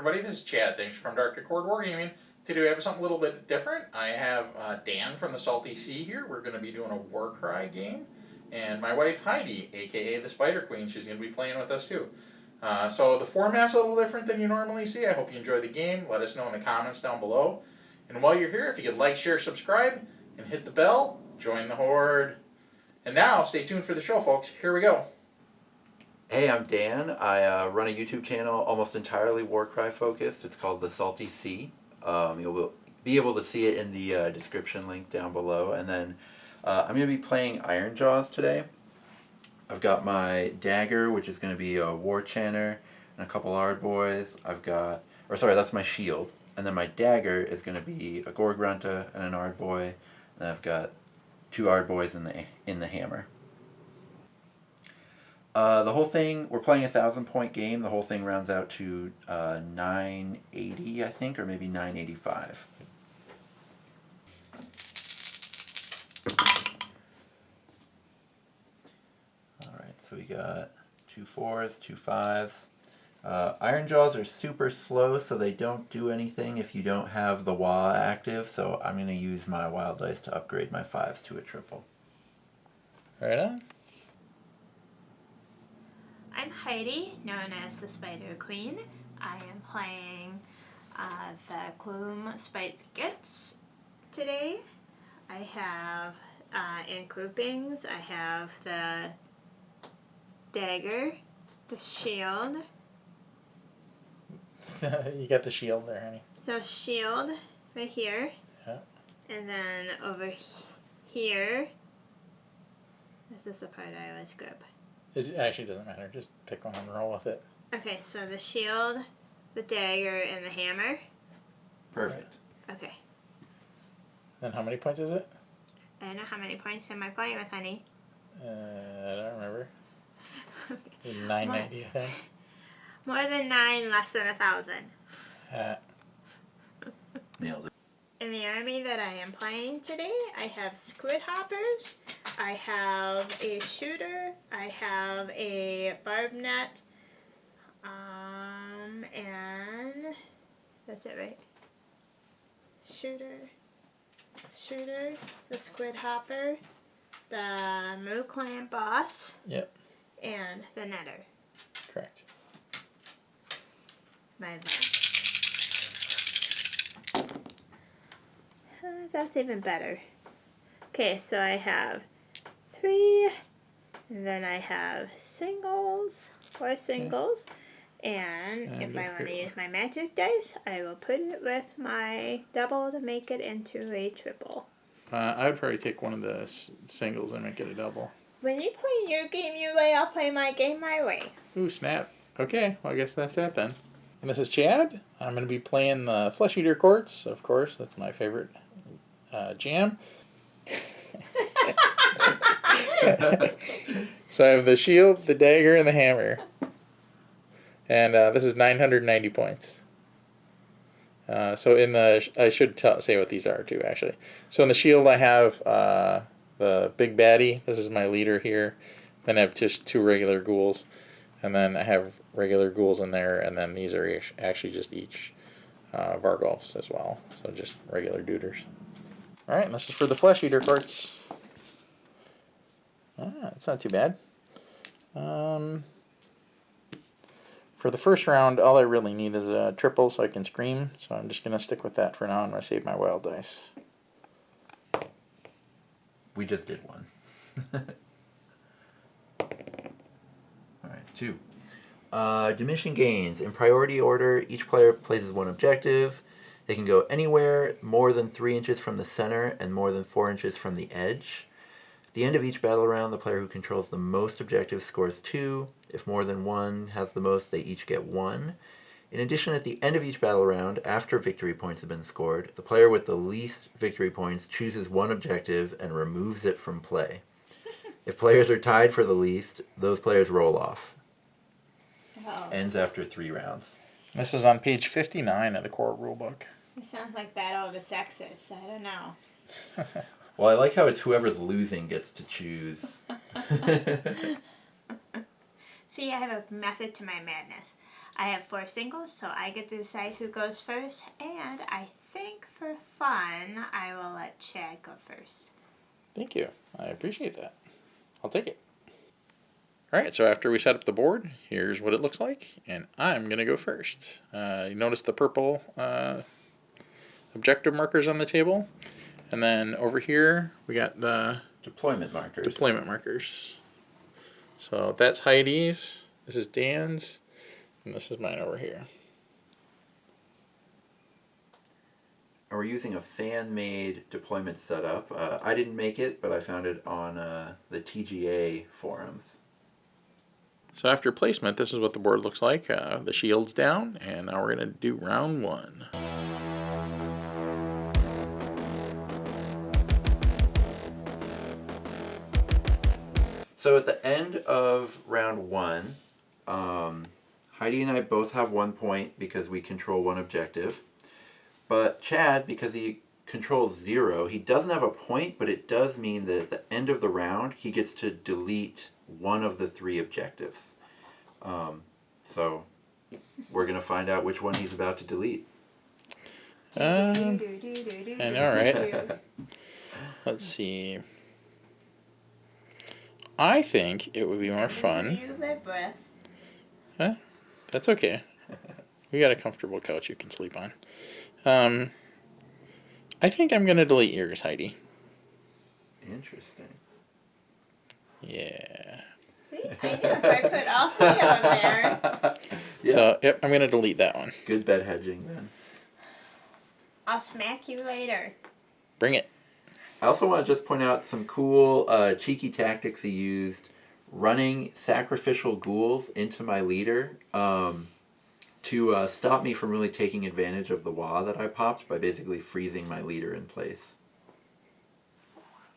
everybody, this is Chad. Thanks for coming to Arctic Cord Wargaming. Today we have something a little bit different. I have Dan from the SaltySea here. We're going to be doing a Warcry game. And my wife Heidi, aka the Spider Queen, she's going to be playing with us too. So the format's a little different than you normally see. I hope you enjoy the game. Let us know in the comments down below. And while you're here, if you could like, share, subscribe, and hit the bell, join the Horde. And now, stay tuned for the show, folks. Here we go. Hey, I'm Dan. I run a YouTube channel almost entirely Warcry focused. It's called the SaltySea. You'll be able to see it in the description link down below. And then I'm going to be playing Ironjawz today. I've got my dagger, which is going to be a war chanter, and a couple Ardboys. That's my shield. And then my dagger is going to be a Gorgrunta and an Ardboy. And I've got 2 Ardboys in the hammer. The whole thing, we're playing a 1,000-point game. The whole thing rounds out to 980, I think, or maybe 985. Alright, so we got 2 4s, 2 5s. Ironjawz are super slow, so they don't do anything if you don't have the WA active, so I'm going to use my wild dice to upgrade my 5s to a triple. Right on. I'm Heidi, known as the Spider Queen. I am playing the Gloomspite Gitz today. I have, in groupings, I have the dagger, the shield. You got the shield there, honey. So shield right here. Yeah. And then over here, this is the part I always grip. It actually doesn't matter. Just pick one and roll with it. Okay, so the shield, the dagger, and the hammer. Perfect. Okay. Then how many points is it? I don't know how many points am I playing with, honey. I don't remember. 990, I think. More than 9, less than 1,000. Nailed it. In the army that I am playing today, I have squid hoppers, I have a shooter, I have a barb net, and that's it, right? Shooter, the squid hopper, the Moo Clan boss, Yep. and the netter. Correct. That's even better. Okay, so I have 3, and then I have singles, 4 singles, and if I want to use my magic dice, I will put it with my double to make it into a triple. I would probably take one of the singles and make it a double. When you play your game your way, I'll play my game my way. Ooh, snap. Okay, well I guess that's that then. And this is Chad. I'm going to be playing the Flesh Eater Courts, of course. That's my favorite jam. So I have the shield, the dagger, and the hammer. And this is 990 points. So in the... I should say what these are too, actually. So in the shield I have the big baddie. This is my leader here. Then I have just 2 regular ghouls. And then I have regular ghouls in there, and then these are actually just each Vargulfs as well. So just regular duders. Alright, and this is for the Flesh Eater Courts. It's not too bad. For the first round, all I really need is a triple so I can scream. So I'm just going to stick with that for now. I'm going to save my wild dice. We just did one. Alright, 2. Diminishing gains. In priority order, each player places 1 objective. They can go anywhere more than 3 inches from the center and more than 4 inches from the edge. At the end of each battle round, the player who controls the most objectives scores 2. If more than 1 has the most, they each get 1. In addition, at the end of each battle round, after victory points have been scored, the player with the least victory points chooses 1 objective and removes it from play. If players are tied for the least, those players roll off. Oh. Ends after 3 rounds. This is on page 59 of the core rulebook. It sounds like Battle of the Sexes. I don't know. Well, I like how it's whoever's losing gets to choose. See, I have a method to my madness. I have 4 singles, so I get to decide who goes first. And I think for fun, I will let Chad go first. Thank you. I appreciate that. I'll take it. Alright, so after we set up the board, here's what it looks like, and I'm going to go first. You notice the purple objective markers on the table, and then over here we got the Deployment markers. deployment markers. So that's Heidi's, this is Dan's, and this is mine over here. We're using a fan-made deployment setup. I didn't make it, but I found it on the TGA forums. So after placement, this is what the board looks like. The shield's down, and now we're going to do round 1. So at the end of round 1, Heidi and I both have 1 point because we control 1 objective. But Chad, because he controls 0, he doesn't have a point, but it does mean that at the end of the round, he gets to delete 1 of the 3 objectives. So we're going to find out which one he's about to delete. I know, right? Let's see. I think it would be more fun. Use that breath. Huh? That's okay. We got a comfortable couch you can sleep on. I think I'm going to delete yours, Heidi. Interesting. Yeah. See, I knew if I put all 3 on there. Yeah. So, yep, I'm going to delete that one. Good bed hedging then. I'll smack you later. Bring it. I also want to just point out some cool cheeky tactics he used, running sacrificial ghouls into my leader to stop me from really taking advantage of the wah that I popped by basically freezing my leader in place.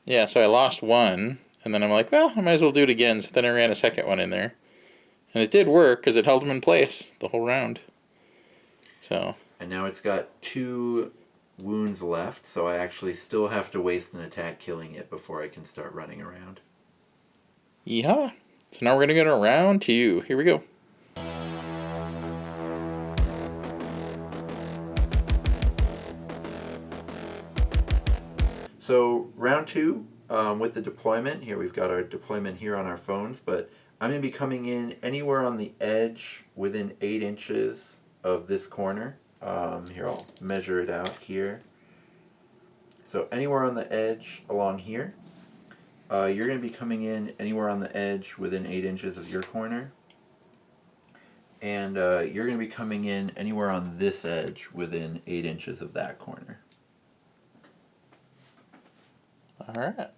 Yeah, so I lost 1, and then I'm like, well, I might as well do it again. So then I ran a second one in there. And it did work, because it held him in place the whole round. So. And now it's got 2 wounds left, so I actually still have to waste an attack killing it before I can start running around. Yeah. So now we're going to go to round 2. Here we go. So round 2, with the deployment, here we've got our deployment here on our phones, but I'm going to be coming in anywhere on the edge within 8 inches of this corner. Here, I'll measure it out here. So anywhere on the edge along here. You're going to be coming in anywhere on the edge within 8 inches of your corner. And you're going to be coming in anywhere on this edge within 8 inches of that corner. All right.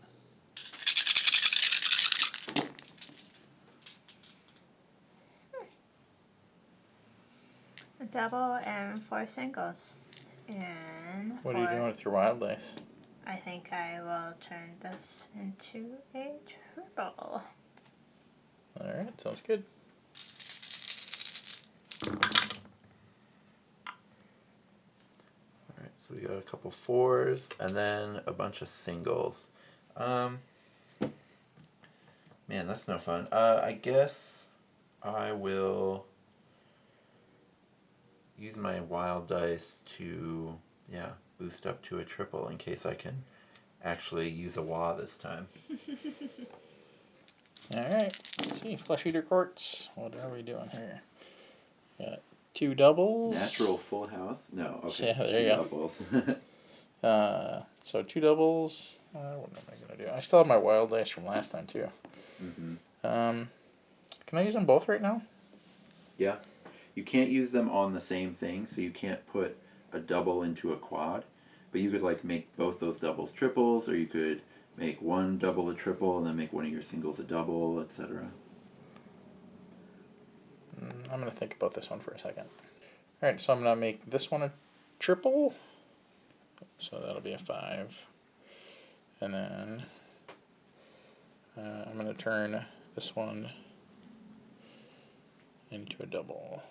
A double and 4 singles. And What are you doing with your wild dice? I think I will turn this into a triple. Alright, sounds good. Alright, so we got a couple 4s and then a bunch of singles. Man, that's no fun. I guess I will use my wild dice to, boost up to a triple in case I can actually use a wah this time. Alright, let's see. Flesh Eater Courts. What are we doing here? Got 2 doubles. Natural full house? No, okay. Yeah, there you go. Doubles. So 2 doubles. What am I going to do? I still have my wild dice from last time, too. Mm-hmm. Can I use them both right now? Yeah. You can't use them on the same thing, so you can't put a double into a quad. But you could like make both those doubles triples, or you could make one double a triple and then make one of your singles a double, etc. I'm going to think about this one for a second. Alright, so I'm going to make this one a triple. So that'll be a 5. And then I'm going to turn this one into a double.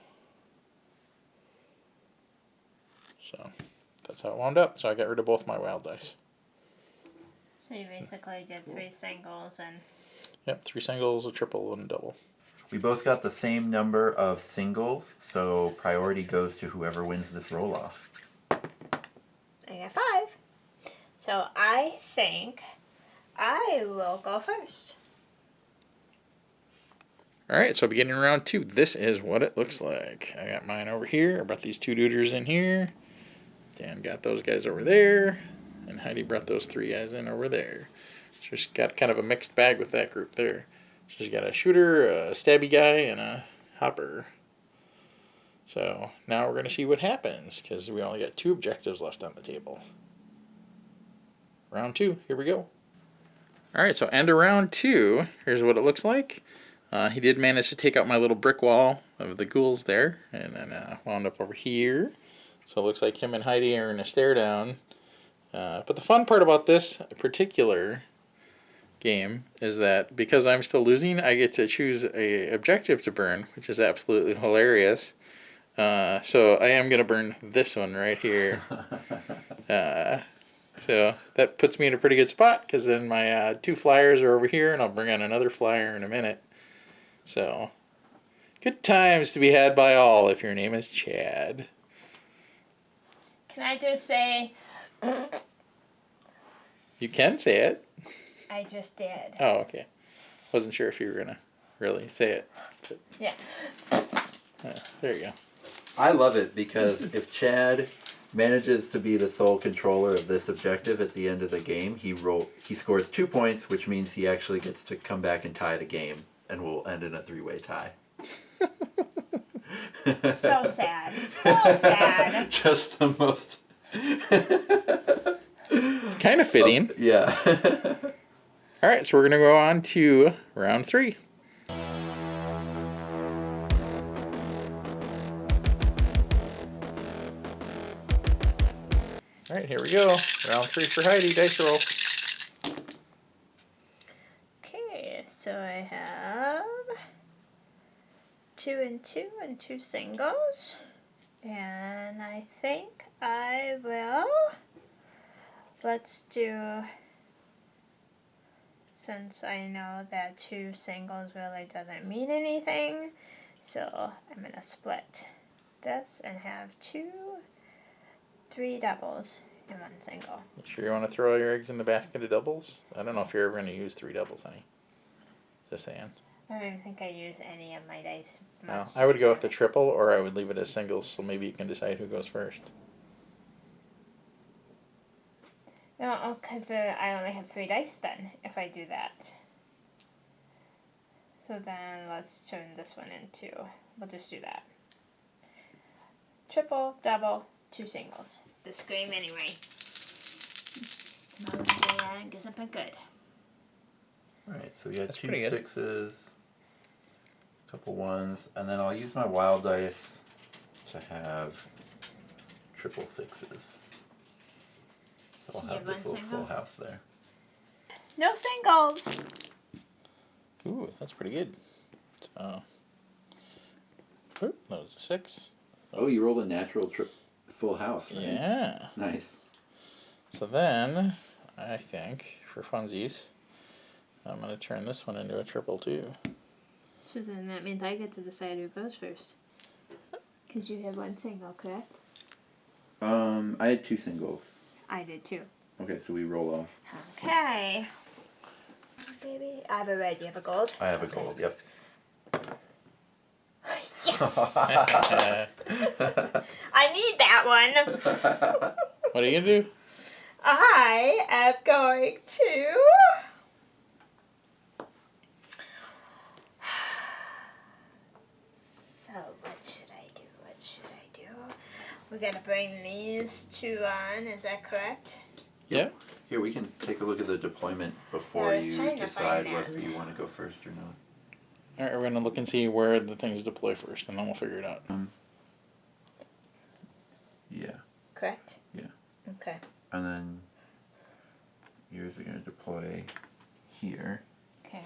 So that's how it wound up. So I got rid of both my wild dice. So you basically did 3 singles and... Yep, 3 singles, a triple, and a double. We both got the same number of singles, so priority goes to whoever wins this roll-off. I got 5. So I think I will go first. Alright, so beginning round 2, this is what it looks like. I got mine over here. I brought these 2 neuters in here. Dan got those guys over there. And Heidi brought those 3 guys in over there. So she's got kind of a mixed bag with that group there. She's got a shooter, a stabby guy, and a hopper. So now we're going to see what happens, because we only got 2 objectives left on the table. Round 2, here we go. Alright, so end of round 2. Here's what it looks like. He did manage to take out my little brick wall of the ghouls there, and then wound up over here. So it looks like him and Heidi are in a stare down. But the fun part about this particular game is that because I'm still losing, I get to choose a objective to burn, which is absolutely hilarious. So I am going to burn this one right here. So that puts me in a pretty good spot, because then my 2 flyers are over here, and I'll bring on another flyer in a minute. So, good times to be had by all if your name is Chad. Can I just say... You can say it. I just did. Oh, okay. Wasn't sure if you were going to really say it. But, Yeah. there you go. I love it because if Chad manages to be the sole controller of this objective at the end of the game, he scores 2 points, which means he actually gets to come back and tie the game, and we'll end in a 3-way tie. So sad. So sad. Just the most... It's kind of fitting. Yeah. Alright, so we're going to go on to round 3. Alright, here we go. Round 3 for Heidi. Dice roll. Okay, so I have 2 and 2 and 2 singles. And I think I will... Let's do... Since I know that 2 singles really doesn't mean anything, so I'm going to split this and have 3 doubles and 1 single. You sure you want to throw all your eggs in the basket of doubles? I don't know if you're ever going to use 3 doubles, honey. Just saying. I don't even think I use any of my dice No, much. I would go with the triple, or I would leave it as singles, so maybe you can decide who goes first. No, because I only have 3 dice then, if I do that. So then let's turn this one into, we'll just do that. Triple, double, 2 singles. The scream anyway. I guess I'm good. Alright, so we got That's 2 pretty good. 6s, a couple 1s, and then I'll use my wild dice to have triple 6s. So I'll So you have have this one little single? full house there. No singles! Ooh, that's pretty good. So, oop, that was a 6. Oh, you rolled a natural full house, right? Yeah. Nice. So then, I think, for funsies, I'm going to turn this one into a triple too. So then that means I get to decide who goes first. Because you had 1 single, correct? I had 2 singles. I did too. Okay, so we roll off. Okay. Baby, I have a red. You have a gold? I have a gold, yep. Yes! I need that one. What are you going to do? I am going to... So, what should I do? What should I do? We're going to bring these 2 on, is that correct? Yep. Here, we can take a look at the deployment Yeah, before I was you trying to decide find whether that. you want to go first or not. Alright, we're going to look and see where the things deploy first, and then we'll figure it out. Yeah. Correct? Yeah. Okay. And then yours are going to deploy here, Okay.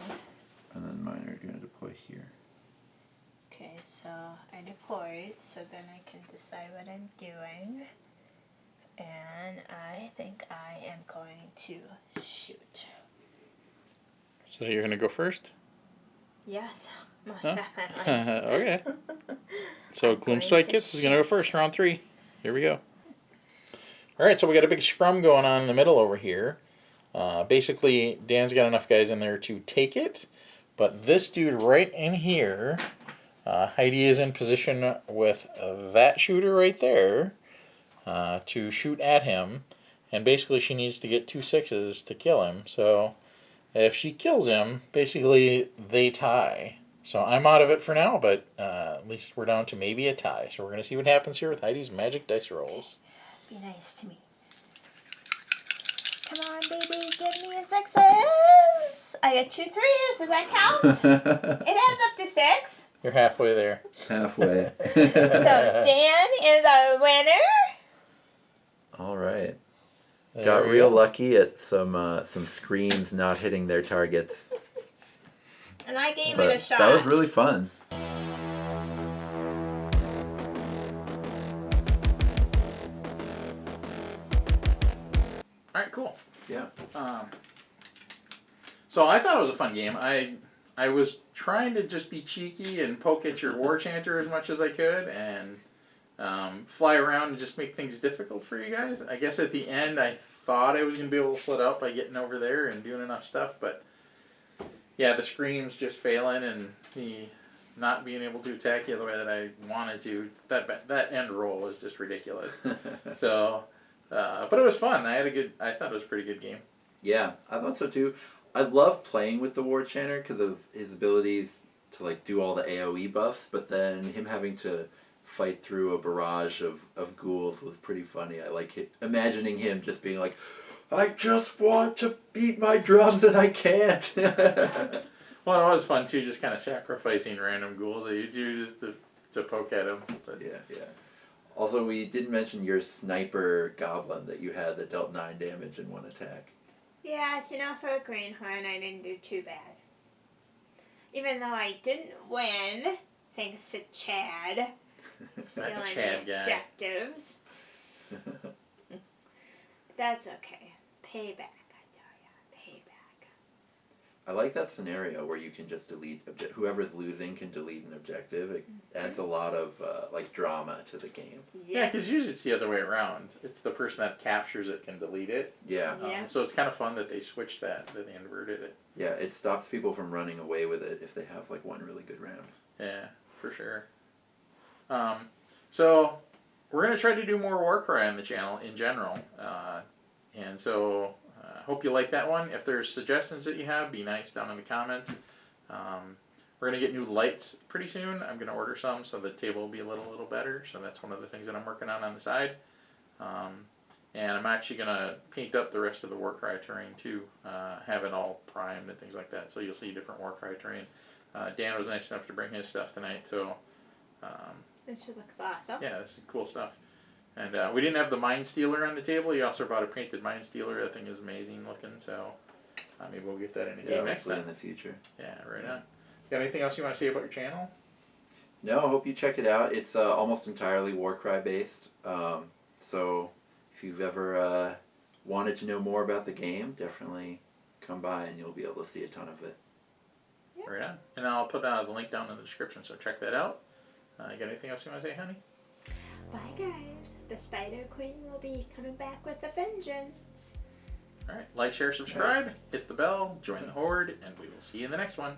and then mine are going to deploy here. Okay, so I deployed, so then I can decide what I'm doing. And I think I am going to shoot. So you're going to go first? Yes. Most Huh? definitely. Okay. So I'm going Gloomspite to Gitz is going to go shoot. first, round 3. Here we go. All right, so we got a big scrum going on in the middle over here. Basically, Dan's got enough guys in there to take it, but this dude right in here, Heidi is in position with that shooter right there to shoot at him, and basically she needs to get 2 6s to kill him. So if she kills him, basically they tie. So I'm out of it for now, but at least we're down to maybe a tie. So we're going to see what happens here with Heidi's magic dice rolls. Be nice to me. Come on, baby, give me a 6s. I get 2 3s. Does that count? It adds up to 6. You're halfway there. Halfway. So Dan is our winner. All right. There Got we real go. lucky at some screens not hitting their targets. And I gave But it a shot. that was really fun. All right, cool. Yeah. So I thought it was a fun game. I was trying to just be cheeky and poke at your war chanter as much as I could, and fly around and just make things difficult for you guys. I guess at the end I thought I was going to be able to split up by getting over there and doing enough stuff, but yeah, the screams just failing and me not being able to attack you the way that I wanted to. That end roll was just ridiculous. So, but it was fun. I thought it was a pretty good game. Yeah, I thought so too. I love playing with the War Chanter because of his abilities to like do all the AoE buffs, but then him having to fight through a barrage of ghouls was pretty funny. I like imagining him just being like, I just want to beat my drums and I can't. Well, it was fun too, just kind of sacrificing random ghouls that you do just to poke at them. But Yeah. Also, we didn't mention your sniper goblin that you had that dealt 9 damage in 1 attack. Yeah, for a greenhorn, I didn't do too bad. Even though I didn't win, thanks to Chad stealing Chad the guy. objectives. That's okay. Payback, I tell ya. Payback. I like that scenario where you can just delete whoever's losing can delete an objective. It adds a lot of like drama to the game. yeah, because usually it's the other way around. It's the person that captures it can delete it. Yeah. Yeah. So it's kind of fun that they switched that they inverted it. Yeah, it stops people from running away with it if they have like one really good round. Yeah, for sure. So we're going to try to do more Warcry on the channel in general. And so hope you like that one. If there's suggestions that you have, be nice down in the comments. We're going to get new lights pretty soon. I'm going to order some so the table will be a little better. So that's one of the things that I'm working on the side. And I'm actually going to paint up the rest of the Warcry terrain too. Have it all primed and things like that. So you'll see different Warcry terrain. Dan was nice enough to bring his stuff tonight. So This looks awesome. yeah, this is cool stuff. And we didn't have the Mind Stealer on the table. He also brought a painted Mind Stealer. That thing is amazing looking. So maybe we'll get that in a game next hopefully time. in the future. Yeah, right on. Got anything else you want to say about your channel? No, I hope you check it out. It's almost entirely Warcry based. So if you've ever wanted to know more about the game, definitely come by and you'll be able to see a ton of it. Yep. Right on. And I'll put the link down in the description, so check that out. You got anything else you want to say, honey? Bye, guys. The Spider Queen will be coming back with a vengeance. All right. Like, share, subscribe, hit the bell, join the horde, and we will see you in the next one.